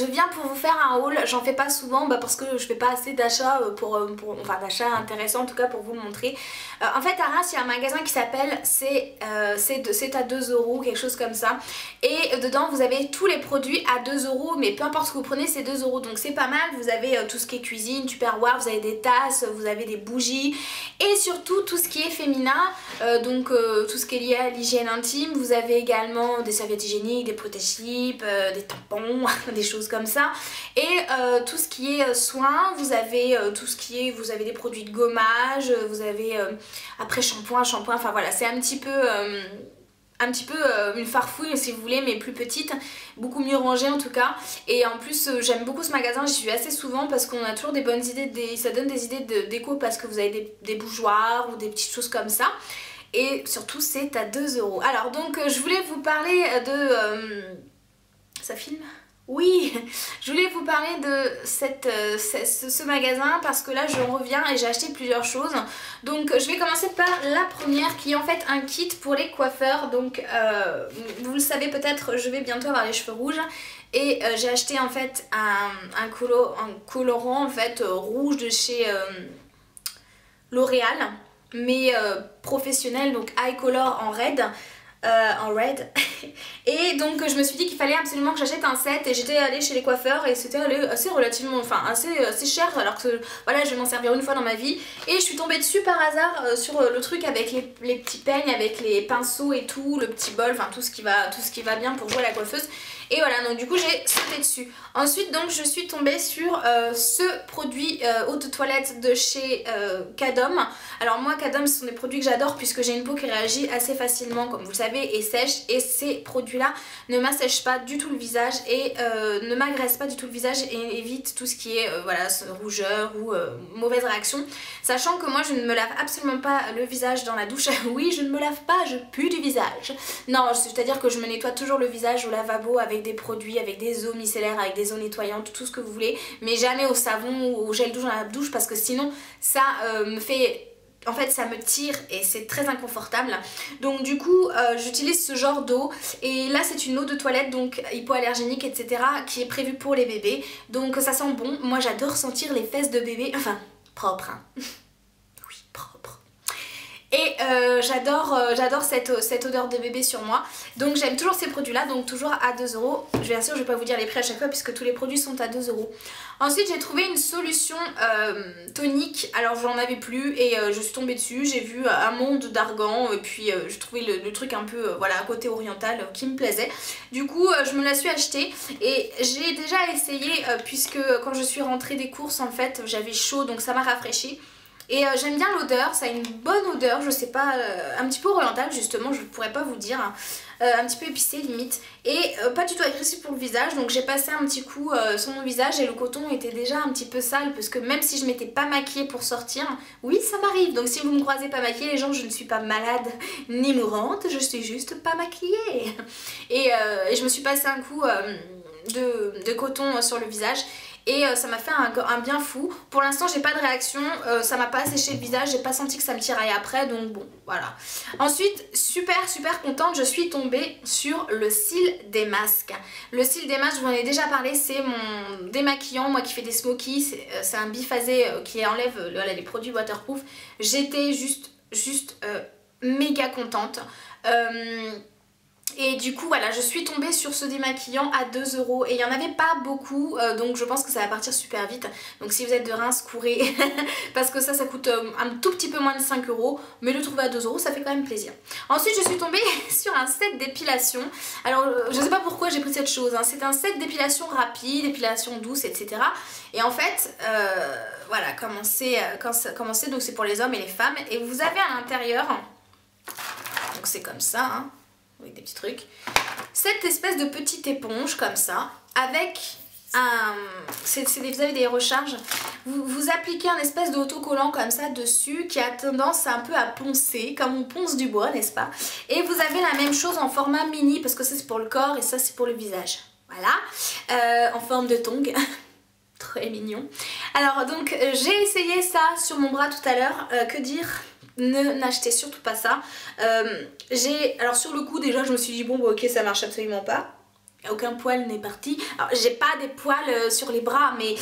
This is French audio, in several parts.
je viens pour vous faire un haul, j'en fais pas souvent parce que je fais pas assez d'achats enfin d'achats intéressants en tout cas pour vous le montrer. En fait à Reims il y a un magasin qui s'appelle c'est à 2 euros, quelque chose comme ça, et dedans vous avez tous les produits à 2 euros, mais peu importe ce que vous prenez c'est 2 euros, donc c'est pas mal. Vous avez tout ce qui est cuisine, tupperware, vous avez des tasses, vous avez des bougies et surtout tout ce qui est féminin, tout ce qui est lié à l'hygiène intime. Vous avez également des serviettes hygiéniques, des protège-slips, des tampons, des choses comme ça, et tout ce qui est soins. Vous avez tout ce qui est, vous avez des produits de gommage, vous avez après shampoing, enfin voilà, c'est un petit peu une farfouille si vous voulez, mais plus petite, beaucoup mieux rangée en tout cas. Et en plus j'aime beaucoup ce magasin, j'y suis assez souvent parce qu'on a toujours des bonnes idées, ça donne des idées de déco parce que vous avez des bougeoirs ou des petites choses comme ça. Et surtout c'est à 2 euros. Alors donc je voulais vous parler de... ça filme ? Oui, je voulais vous parler de ce magasin parce que là je reviens et j'ai acheté plusieurs choses. Donc je vais commencer par la première qui est en fait un kit pour les coiffeurs. Donc vous le savez peut-être, je vais bientôt avoir les cheveux rouges. Et j'ai acheté en fait un colorant en fait rouge de chez L'Oréal, mais professionnel, donc Eye Color en red. Et donc je me suis dit qu'il fallait absolument que j'achète un set, et j'étais allée chez les coiffeurs et c'était assez relativement, enfin assez cher, alors que voilà, je vais m'en servir une fois dans ma vie. Et je suis tombée dessus par hasard sur le truc avec les petits peignes, avec les pinceaux et tout, le petit bol, enfin tout ce qui va bien pour jouer à la coiffeuse. Et voilà, donc du coup j'ai sauté dessus. Ensuite donc je suis tombée sur ce produit eau de toilette de chez Cadom. Alors moi Cadom ce sont des produits que j'adore puisque j'ai une peau qui réagit assez facilement comme vous le savez et sèche, et ces produits là ne m'assèchent pas du tout le visage et ne m'agressent pas du tout le visage et évitent tout ce qui est voilà, rougeur ou mauvaise réaction. Sachant que moi je ne me lave absolument pas le visage dans la douche. Oui, je ne me lave pas, je pue du visage. Non, c'est à dire que je me nettoie toujours le visage au lavabo avec des produits, avec des eaux micellaires, avec des eaux nettoyantes, tout ce que vous voulez, mais jamais au savon ou au gel douche dans la douche parce que sinon ça me fait... En fait ça me tire et c'est très inconfortable. Donc du coup j'utilise ce genre d'eau, et là c'est une eau de toilette donc hypoallergénique etc, qui est prévue pour les bébés. Donc ça sent bon, moi j'adore sentir les fesses de bébé, enfin propre hein. Oui, propre. Et j'adore cette odeur de bébé sur moi. Donc j'aime toujours ces produits là, donc toujours à 2 euros. Bien sûr je vais pas vous dire les prix à chaque fois puisque tous les produits sont à 2 euros. Ensuite j'ai trouvé une solution tonique, alors j'en avais plus et je suis tombée dessus. J'ai vu un monde d'argan et puis j'ai trouvé le truc un peu voilà, côté oriental qui me plaisait. Du coup je me la suis achetée et j'ai déjà essayé puisque quand je suis rentrée des courses en fait j'avais chaud, donc ça m'a rafraîchi. Et j'aime bien l'odeur, ça a une bonne odeur, je sais pas, un petit peu orientale justement, je pourrais pas vous dire, hein. Un petit peu épicé limite, et pas du tout agressif pour le visage. Donc j'ai passé un petit coup sur mon visage et le coton était déjà un petit peu sale parce que même si je m'étais pas maquillée pour sortir, oui ça m'arrive, donc si vous me croisez pas maquillée les gens, je ne suis pas malade ni mourante, je suis juste pas maquillée. Et je me suis passé un coup de coton sur le visage. Et ça m'a fait un bien fou. Pour l'instant j'ai pas de réaction, ça m'a pas asséché le visage, j'ai pas senti que ça me tiraille après, donc bon voilà. Ensuite super contente, je suis tombée sur le cil des masques. Le cil des masques je vous en ai déjà parlé, c'est mon démaquillant, moi qui fais des smokies, c'est un biphasé qui enlève les produits waterproof. J'étais juste méga contente. Et du coup voilà, je suis tombée sur ce démaquillant à 2 euros et il n'y en avait pas beaucoup, donc je pense que ça va partir super vite. Donc si vous êtes de Reims, courez parce que ça coûte un tout petit peu moins de 5 euros, mais le trouver à 2 euros ça fait quand même plaisir. Ensuite je suis tombée sur un set d'épilation. Alors je sais pas pourquoi j'ai pris cette chose, hein. C'est un set d'épilation rapide, épilation douce etc. Et en fait voilà, comment c'est, donc c'est pour les hommes et les femmes, et vous avez à l'intérieur, donc c'est comme ça hein, avec des petits trucs, cette espèce de petite éponge comme ça, avec vous avez des recharges, vous appliquez un espèce d'autocollant comme ça dessus qui a tendance un peu à poncer, comme on ponce du bois n'est-ce pas, et vous avez la même chose en format mini, parce que ça c'est pour le corps et ça c'est pour le visage, voilà, en forme de tongs. Très mignon. Alors donc j'ai essayé ça sur mon bras tout à l'heure, que dire, n'achetez surtout pas ça. Alors sur le coup déjà je me suis dit bon bah ok ça marche absolument pas. aucun poil n'est parti. Alors j'ai pas des poils sur les bras, mais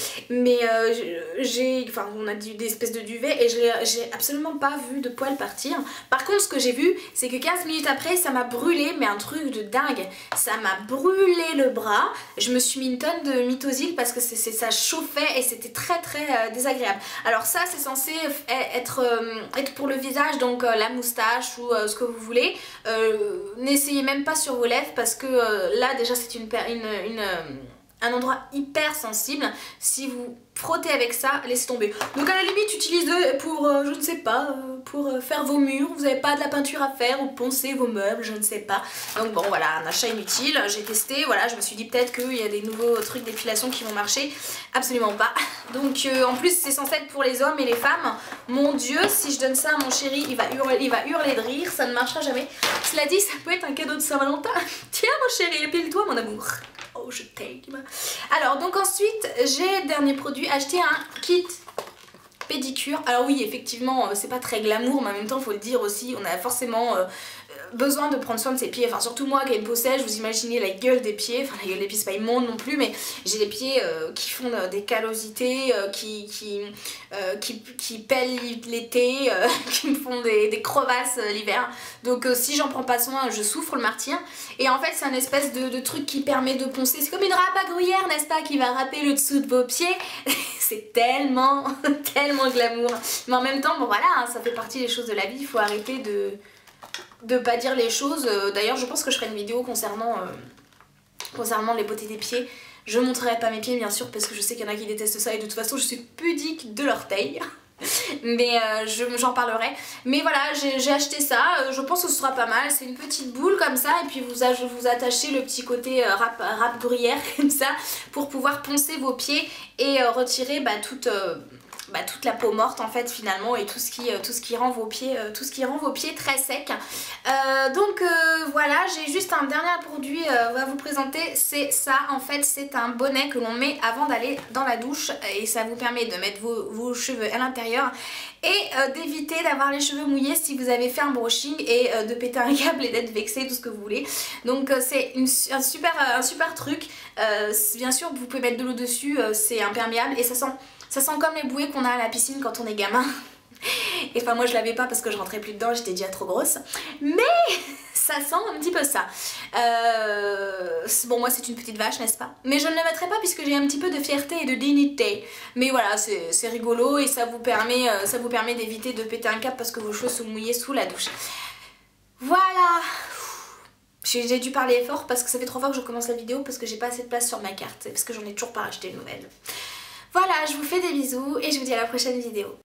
j'ai, enfin on a des espèces de duvet et j'ai absolument pas vu de poils partir. Par contre ce que j'ai vu c'est que 15 minutes après ça m'a brûlé, mais un truc de dingue. Ça m'a brûlé le bras, je me suis mis une tonne de Mitosil parce que ça chauffait et c'était très désagréable. Alors ça c'est censé être pour le visage, donc la moustache ou ce que vous voulez. N'essayez même pas sur vos lèvres parce que là déjà c'est un endroit hyper sensible. Si vous frottez avec ça, laissez tomber. Donc à la limite utilisez pour, je ne sais pas, pour faire vos murs, vous n'avez pas de la peinture à faire ou poncer vos meubles, je ne sais pas. Donc bon voilà, un achat inutile, j'ai testé, voilà, je me suis dit peut-être qu'il y a des nouveaux trucs d'épilation qui vont marcher. Absolument pas. Donc en plus c'est censé être pour les hommes et les femmes. Mon Dieu, si je donne ça à mon chéri, il va hurler de rire, ça ne marchera jamais. Cela dit, ça peut être un cadeau de Saint-Valentin. Tiens mon chéri, épile-toi mon amour. Oh je t'aime. Alors donc ensuite j'ai dernier produit, acheté un kit pédicure. Alors oui effectivement c'est pas très glamour, mais en même temps faut le dire aussi, on a forcément besoin de prendre soin de ses pieds, enfin surtout moi qui ai une peau sèche, vous imaginez la gueule des pieds, enfin la gueule des pieds c'est pas immonde non plus, mais j'ai des pieds qui font des callosités, qui pèlent l'été, qui me font des crevasses l'hiver, donc si j'en prends pas soin je souffre le martyr. Et en fait c'est un espèce de truc qui permet de poncer, c'est comme une râpe à gruyère n'est-ce pas, qui va râper le dessous de vos pieds. C'est tellement glamour, mais en même temps bon voilà hein, ça fait partie des choses de la vie, il faut arrêter de pas dire les choses. D'ailleurs je pense que je ferai une vidéo concernant les beautés des pieds. Je montrerai pas mes pieds bien sûr parce que je sais qu'il y en a qui détestent ça et de toute façon je suis pudique de l'orteil. Mais j'en parlerai. Mais voilà j'ai acheté ça, je pense que ce sera pas mal. C'est une petite boule comme ça et puis vous attachez le petit côté râpe gruyère comme ça pour pouvoir poncer vos pieds et retirer toute la peau morte en fait finalement et tout ce qui rend vos pieds très secs. Donc voilà, j'ai juste un dernier produit à vous présenter, c'est ça en fait, c'est un bonnet que l'on met avant d'aller dans la douche et ça vous permet de mettre vos cheveux à l'intérieur et d'éviter d'avoir les cheveux mouillés si vous avez fait un brushing et de péter un câble et d'être vexé, tout ce que vous voulez. Donc c'est un super truc. Bien sûr vous pouvez mettre de l'eau dessus, c'est imperméable et ça sent comme les bouées qu'on a à la piscine quand on est gamin. Et enfin moi je l'avais pas parce que je rentrais plus dedans, j'étais déjà trop grosse. Mais ça sent un petit peu ça. Bon moi c'est une petite vache n'est-ce pas? Mais je ne le mettrai pas puisque j'ai un petit peu de fierté et de dignité. Mais voilà c'est rigolo et ça vous permet d'éviter de péter un câble parce que vos cheveux sont mouillés sous la douche. Voilà. J'ai dû parler fort parce que ça fait 3 fois que je commence la vidéo parce que j'ai pas assez de place sur ma carte. C'est parce que j'en ai toujours pas racheté une nouvelle. Voilà, je vous fais des bisous et je vous dis à la prochaine vidéo.